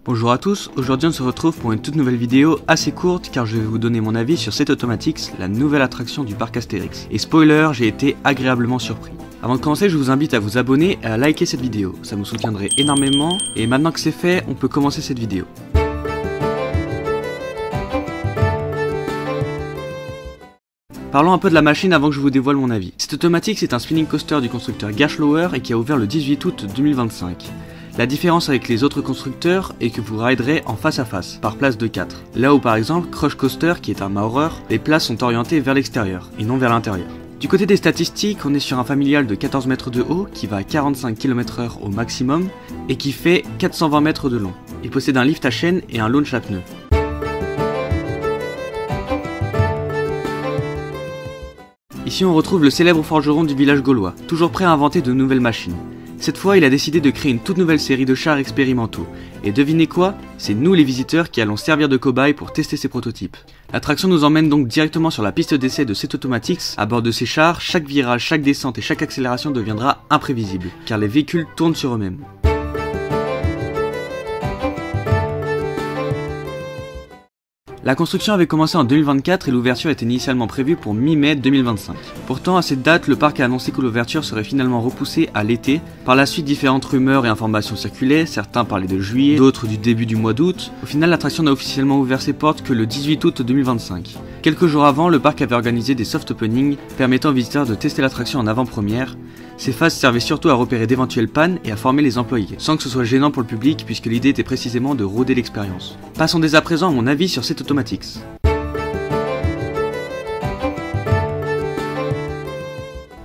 Bonjour à tous, aujourd'hui on se retrouve pour une toute nouvelle vidéo assez courte car je vais vous donner mon avis sur Set Automatics, la nouvelle attraction du parc Astérix. Et spoiler, j'ai été agréablement surpris. Avant de commencer, je vous invite à vous abonner et à liker cette vidéo, ça me soutiendrait énormément. Et maintenant que c'est fait, on peut commencer cette vidéo. Parlons un peu de la machine avant que je vous dévoile mon avis. Set Automatics est un spinning coaster du constructeur Gerstlauer et qui a ouvert le 18 août 2025. La différence avec les autres constructeurs est que vous riderez en face à face, par place de 4. Là où par exemple, Crush Coaster, qui est un Maurer, les places sont orientées vers l'extérieur, et non vers l'intérieur. Du côté des statistiques, on est sur un familial de 14 mètres de haut, qui va à 45 km/h au maximum, et qui fait 420 mètres de long. Il possède un lift à chaîne et un launch à pneus. Ici on retrouve le célèbre forgeron du village gaulois, toujours prêt à inventer de nouvelles machines. Cette fois, il a décidé de créer une toute nouvelle série de chars expérimentaux. Et devinez quoi? C'est nous les visiteurs qui allons servir de cobayes pour tester ces prototypes. L'attraction nous emmène donc directement sur la piste d'essai de Set Automatics. À bord de ces chars, chaque virage, chaque descente et chaque accélération deviendra imprévisible, car les véhicules tournent sur eux-mêmes. La construction avait commencé en 2024 et l'ouverture était initialement prévue pour mi-mai 2025. Pourtant, à cette date, le parc a annoncé que l'ouverture serait finalement repoussée à l'été. Par la suite, différentes rumeurs et informations circulaient, certains parlaient de juillet, d'autres du début du mois d'août. Au final, l'attraction n'a officiellement ouvert ses portes que le 18 août 2025. Quelques jours avant, le parc avait organisé des soft openings permettant aux visiteurs de tester l'attraction en avant-première. Ces phases servaient surtout à repérer d'éventuelles pannes et à former les employés, sans que ce soit gênant pour le public puisque l'idée était précisément de rôder l'expérience. Passons dès à présent à mon avis sur Set Automatics.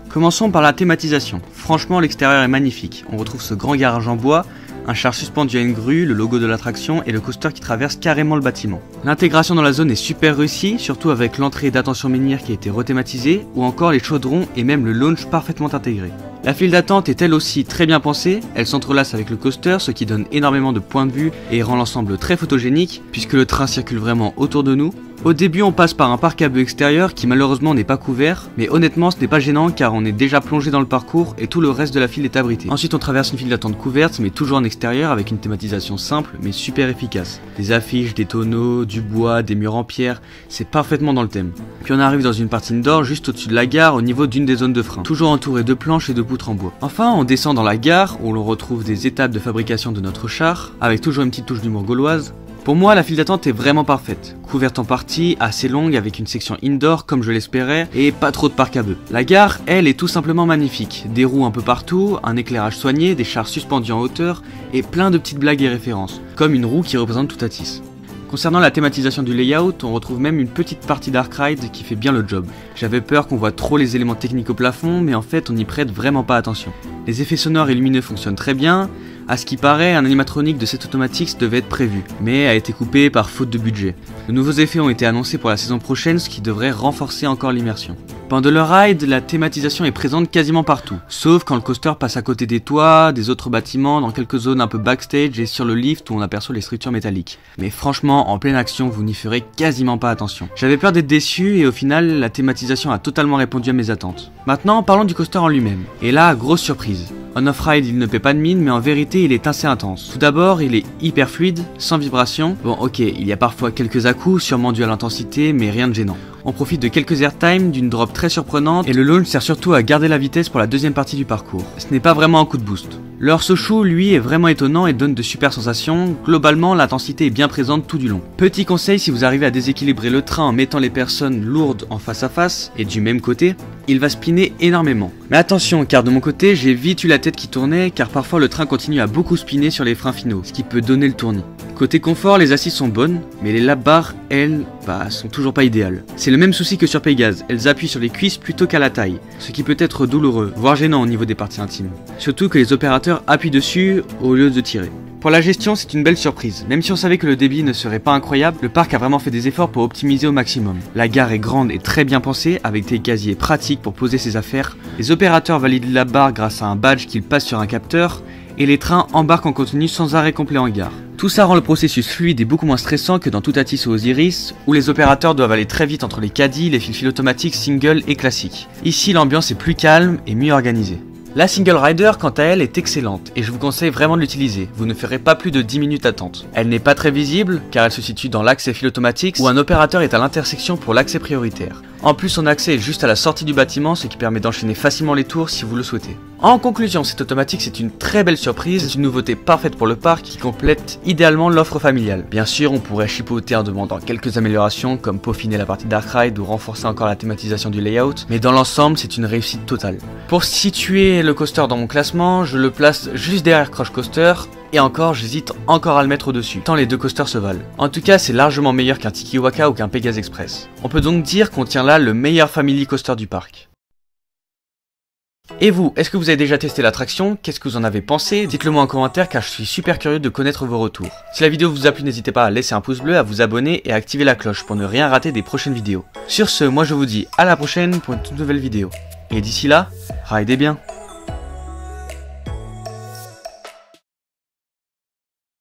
Commençons par la thématisation. Franchement, l'extérieur est magnifique. On retrouve ce grand garage en bois, un char suspendu à une grue, le logo de l'attraction et le coaster qui traverse carrément le bâtiment. L'intégration dans la zone est super réussie, surtout avec l'entrée d'attention menhir qui a été rethématisée, ou encore les chaudrons et même le launch parfaitement intégré. La file d'attente est elle aussi très bien pensée, elle s'entrelace avec le coaster, ce qui donne énormément de points de vue et rend l'ensemble très photogénique, puisque le train circule vraiment autour de nous. Au début on passe par un parc à bœufs extérieur qui malheureusement n'est pas couvert, mais honnêtement ce n'est pas gênant car on est déjà plongé dans le parcours et tout le reste de la file est abrité. Ensuite on traverse une file d'attente couverte mais toujours en extérieur avec une thématisation simple mais super efficace. Des affiches, des tonneaux, du bois, des murs en pierre, c'est parfaitement dans le thème. Puis on arrive dans une partie indoor juste au-dessus de la gare au niveau d'une des zones de frein, toujours entouré de planches et de poutres en bois. Enfin on descend dans la gare où l'on retrouve des étapes de fabrication de notre char, avec toujours une petite touche d'humour gauloise. Pour moi, la file d'attente est vraiment parfaite. Couverte en partie, assez longue avec une section indoor comme je l'espérais et pas trop de parc à bœufs. La gare, elle, est tout simplement magnifique. Des roues un peu partout, un éclairage soigné, des chars suspendus en hauteur et plein de petites blagues et références, comme une roue qui représente Toutatis. Concernant la thématisation du layout, on retrouve même une petite partie Dark Ride qui fait bien le job. J'avais peur qu'on voit trop les éléments techniques au plafond, mais en fait on n'y prête vraiment pas attention. Les effets sonores et lumineux fonctionnent très bien. À ce qui paraît, un animatronique de Set Automatics devait être prévu, mais a été coupé par faute de budget. De nouveaux effets ont été annoncés pour la saison prochaine, ce qui devrait renforcer encore l'immersion. Pendant le ride, la thématisation est présente quasiment partout, sauf quand le coaster passe à côté des toits, des autres bâtiments, dans quelques zones un peu backstage et sur le lift où on aperçoit les structures métalliques. Mais franchement, en pleine action, vous n'y ferez quasiment pas attention. J'avais peur d'être déçu et au final, la thématisation a totalement répondu à mes attentes. Maintenant, parlons du coaster en lui-même. Et là, grosse surprise. En off-ride, il ne paie pas de mine, mais en vérité, il est assez intense. Tout d'abord, il est hyper fluide, sans vibration. Bon, ok, il y a parfois quelques à-coups, sûrement dû à l'intensité, mais rien de gênant. On profite de quelques airtime, d'une drop très surprenante, et le launch sert surtout à garder la vitesse pour la deuxième partie du parcours. Ce n'est pas vraiment un coup de boost. Le Horseshoe, lui, est vraiment étonnant et donne de super sensations. Globalement, l'intensité est bien présente tout du long. Petit conseil, si vous arrivez à déséquilibrer le train en mettant les personnes lourdes en face à face, et du même côté, il va spinner énormément. Mais attention, car de mon côté, j'ai vite eu la tête qui tournait, car parfois le train continue à beaucoup spinner sur les freins finaux, ce qui peut donner le tournis. Côté confort, les assises sont bonnes, mais les lap bars, elles, sont toujours pas idéales. C'est le même souci que sur Pégase, elles appuient sur les cuisses plutôt qu'à la taille, ce qui peut être douloureux, voire gênant au niveau des parties intimes. Surtout que les opérateurs appuient dessus au lieu de tirer. Pour la gestion, c'est une belle surprise. Même si on savait que le débit ne serait pas incroyable, le parc a vraiment fait des efforts pour optimiser au maximum. La gare est grande et très bien pensée, avec des casiers pratiques pour poser ses affaires. Les opérateurs valident la barre grâce à un badge qu'ils passent sur un capteur, et les trains embarquent en continu sans arrêt complet en gare. Tout ça rend le processus fluide et beaucoup moins stressant que dans Toutatis ou Osiris, où les opérateurs doivent aller très vite entre les caddies, les fils automatiques, single et classiques. Ici, l'ambiance est plus calme et mieux organisée. La Single Rider, quant à elle, est excellente et je vous conseille vraiment de l'utiliser, vous ne ferez pas plus de 10 minutes d'attente. Elle n'est pas très visible car elle se situe dans l'axe fil automatique où un opérateur est à l'intersection pour l'accès prioritaire. En plus, son accès est juste à la sortie du bâtiment, ce qui permet d'enchaîner facilement les tours si vous le souhaitez. En conclusion, cette automatique c'est une très belle surprise, c'est une nouveauté parfaite pour le parc qui complète idéalement l'offre familiale. Bien sûr, on pourrait chipoter en demandant quelques améliorations comme peaufiner la partie Dark Ride ou renforcer encore la thématisation du layout, mais dans l'ensemble c'est une réussite totale. Pour situer le coaster dans mon classement, je le place juste derrière Crush Coaster, et encore j'hésite encore à le mettre au-dessus, tant les deux coasters se valent. En tout cas, c'est largement meilleur qu'un Tiki Waka ou qu'un Pegasus Express. On peut donc dire qu'on tient là le meilleur family coaster du parc. Et vous, est-ce que vous avez déjà testé l'attraction? Qu'est-ce que vous en avez pensé? Dites-le moi en commentaire car je suis super curieux de connaître vos retours. Si la vidéo vous a plu, n'hésitez pas à laisser un pouce bleu, à vous abonner et à activer la cloche pour ne rien rater des prochaines vidéos. Sur ce, moi je vous dis à la prochaine pour une toute nouvelle vidéo. Et d'ici là, ridez bien!